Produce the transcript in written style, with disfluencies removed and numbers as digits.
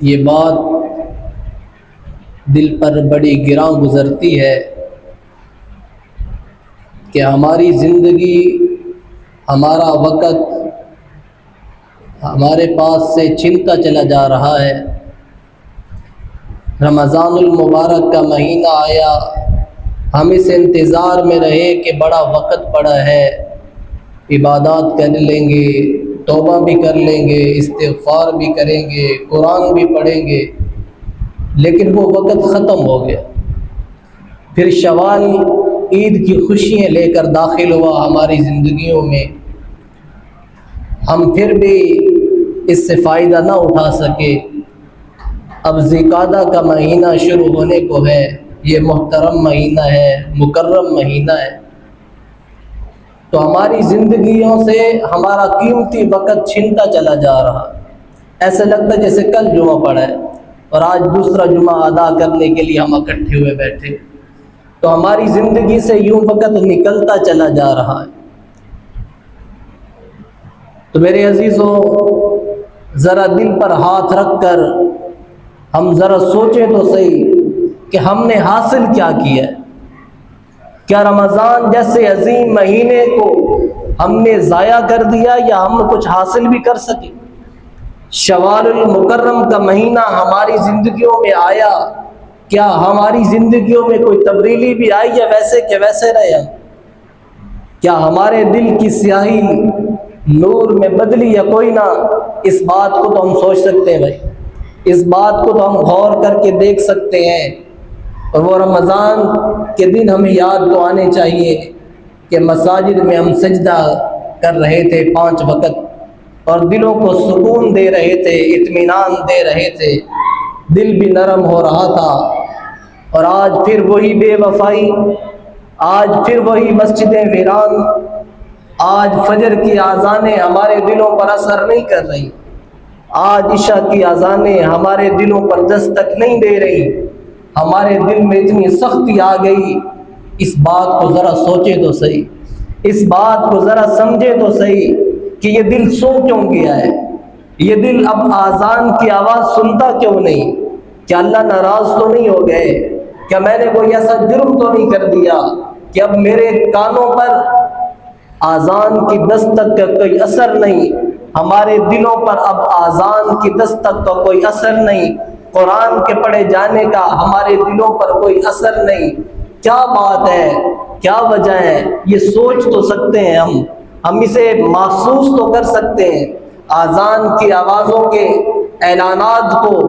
یہ بات دل پر بڑی گراں گزرتی ہے کہ ہماری زندگی، ہمارا وقت ہمارے پاس سے چھنتا چلا جا رہا ہے۔ رمضان المبارک کا مہینہ آیا، ہم اس انتظار میں رہے کہ بڑا وقت پڑا ہے، عبادات کر لیں گے، توبہ بھی کر لیں گے، استغفار بھی کریں گے، قرآن بھی پڑھیں گے، لیکن وہ وقت ختم ہو گیا۔ پھر شوال عید کی خوشیاں لے کر داخل ہوا ہماری زندگیوں میں، ہم پھر بھی اس سے فائدہ نہ اٹھا سکے۔ اب ذوالقعدہ کا مہینہ شروع ہونے کو ہے، یہ محترم مہینہ ہے، مکرم مہینہ ہے، تو ہماری زندگیوں سے ہمارا قیمتی وقت چھنتا چلا جا رہا۔ ایسے لگتا ہے جیسے کل جمعہ پڑا ہے اور آج دوسرا جمعہ ادا کرنے کے لیے ہم اکٹھے ہوئے بیٹھے، تو ہماری زندگی سے یوں وقت نکلتا چلا جا رہا ہے۔ تو میرے عزیزوں، ذرا دل پر ہاتھ رکھ کر ہم ذرا سوچیں تو صحیح کہ ہم نے حاصل کیا کیا ہے۔ کیا رمضان جیسے عظیم مہینے کو ہم نے ضائع کر دیا یا ہم کچھ حاصل بھی کر سکے؟ شوال المکرم کا مہینہ ہماری زندگیوں میں آیا، کیا ہماری زندگیوں میں کوئی تبدیلی بھی آئی یا ویسے کہ ویسے رہے ہم؟ کیا ہمارے دل کی سیاہی نور میں بدلی یا کوئی نہ؟ اس بات کو تو ہم سوچ سکتے ہیں بھائی، اس بات کو تو ہم غور کر کے دیکھ سکتے ہیں۔ اور وہ رمضان کے دن ہمیں یاد تو آنے چاہیے کہ مساجد میں ہم سجدہ کر رہے تھے 5 وقت، اور دلوں کو سکون دے رہے تھے، اطمینان دے رہے تھے، دل بھی نرم ہو رہا تھا۔ اور آج پھر وہی بے وفائی، آج پھر وہی مسجدیں ویران، آج فجر کی اذانیں ہمارے دلوں پر اثر نہیں کر رہی، آج عشاء کی اذانیں ہمارے دلوں پر دستک نہیں دے رہی، ہمارے دل میں اتنی سختی آ گئی۔ اس بات کو ذرا سوچیں تو صحیح، اس بات کو ذرا سمجھیں تو صحیح کہ یہ دل سو کیوں گیا ہے؟ یہ دل اب اذان کی آواز سنتا کیوں نہیں؟ کیا اللہ ناراض تو نہیں ہو گئے؟ کیا میں نے کوئی ایسا جرم تو نہیں کر دیا کہ اب میرے کانوں پر اذان کی دستک کا کوئی اثر نہیں، ہمارے دلوں پر اب اذان کی دستک کا کوئی اثر نہیں، قرآن کے پڑھے جانے کا ہمارے دلوں پر کوئی اثر نہیں؟ کیا بات ہے، کیا وجہ ہے؟ یہ سوچ تو سکتے ہیں ہم اسے محسوس تو کر سکتے ہیں۔ اذان کی آوازوں کے اعلانات کو